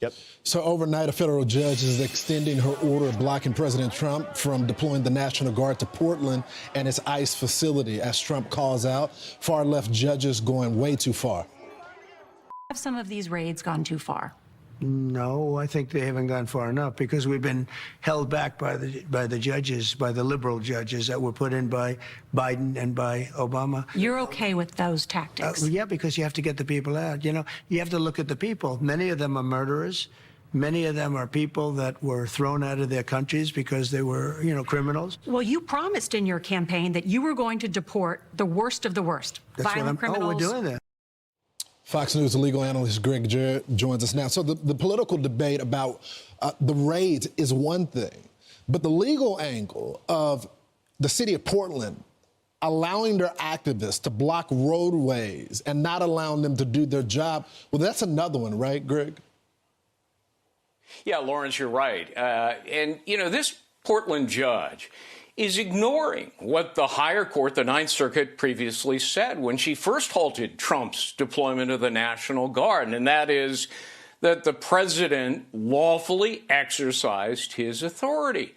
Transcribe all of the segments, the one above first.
Yep. So overnight, a federal judge is extending her order blocking President Trump from deploying the National Guard to Portland and its ICE facility, as Trump calls out far-left judges going way too far. Have some of these raids gone too far? No, I think they haven't gone far enough because we've been held back by the judges, by the liberal judges that were put in by Biden and by Obama. You're okay with those tactics? Yeah, because you have to get the people out. You know, you have to look at the people. Many of them are murderers. Many of them are people that were thrown out of their countries because they were, criminals. Well, you promised in your campaign that you were going to deport the worst of the worst, violent criminals. Oh, we're doing that. Fox News legal analyst Greg Jarrett joins us now. So the political debate about the raids is one thing, but the legal angle of the city of Portland allowing their activists to block roadways and not allowing them to do their job, well, that's another one, right, Greg? Yeah, Lawrence, you're right. And, this Portland judge is ignoring what the higher court, the Ninth Circuit, previously said when she first halted Trump's deployment of the National Guard, and that is that the president lawfully exercised his authority,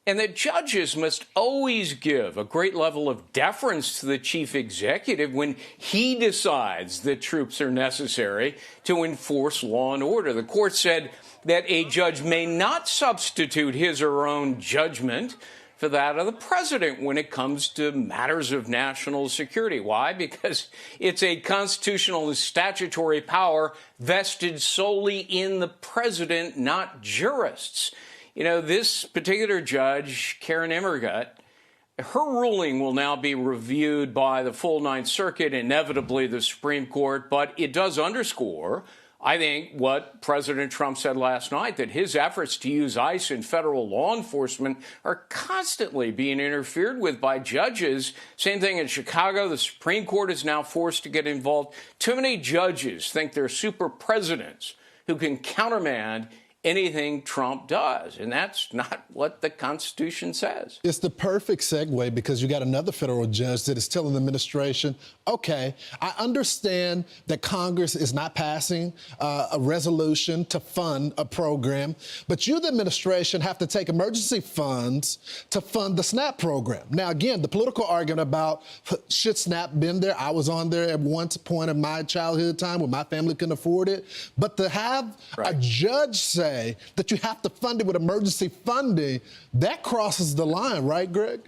and that judges must always give a great level of deference to the chief executive when he decides that troops are necessary to enforce law and order. The court said that a judge may not substitute his or her own judgment for that of the president when it comes to matters of national security. Why? Because it's a constitutional and statutory power vested solely in the president, not jurists. This particular judge, Karen Emmergut, her ruling will now be reviewed by the full Ninth Circuit, inevitably the Supreme Court, but it does underscore, I think, what President Trump said last night, that his efforts to use ICE and federal law enforcement are constantly being interfered with by judges. Same thing in Chicago. The Supreme Court is now forced to get involved. Too many judges think they're super presidents who can countermand anything Trump does, and that's not what the Constitution says. It's the perfect segue because you got another federal judge that is telling the administration, okay, I understand that Congress is not passing a resolution to fund a program, but you, the administration, have to take emergency funds to fund the SNAP program. Now, again, the political argument about should SNAP been there? I was on there at one point in my childhood time when my family couldn't afford it. But to have a judge say that you have to fund it with emergency funding, that crosses the line, right, Greg?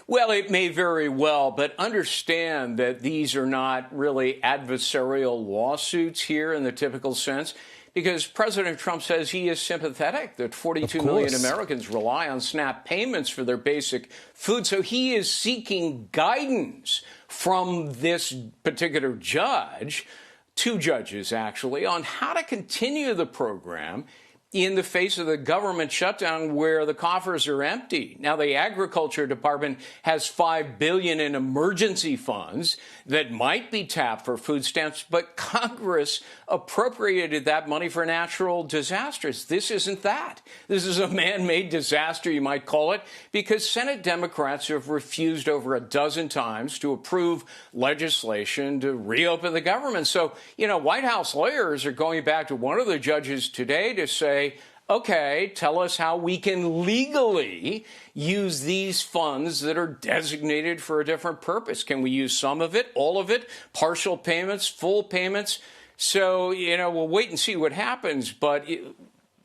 Well, it may very well, but understand that these are not really adversarial lawsuits here in the typical sense, because President Trump says he is sympathetic that 42 million Americans rely on SNAP payments for their basic food. So he is seeking guidance from this particular judge, two judges actually, on how to continue the program in the face of the government shutdown where the coffers are empty. Now, the Agriculture Department has $5 billion in emergency funds that might be tapped for food stamps, but Congress appropriated that money for natural disasters. This isn't that. This is a man-made disaster, you might call it, because Senate Democrats have refused over a dozen times to approve legislation to reopen the government. So, White House lawyers are going back to one of the judges today to say, okay, tell us how we can legally use these funds that are designated for a different purpose. Can we use some of it, all of it, partial payments, full payments? So, we'll wait and see what happens, but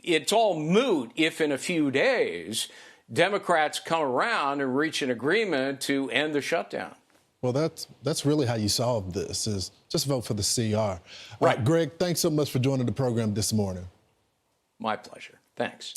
it's all moot if in a few days Democrats come around and reach an agreement to end the shutdown. Well, that's really how you solve this, is just vote for the CR. Right. Greg, thanks so much for joining the program this morning. My pleasure. Thanks.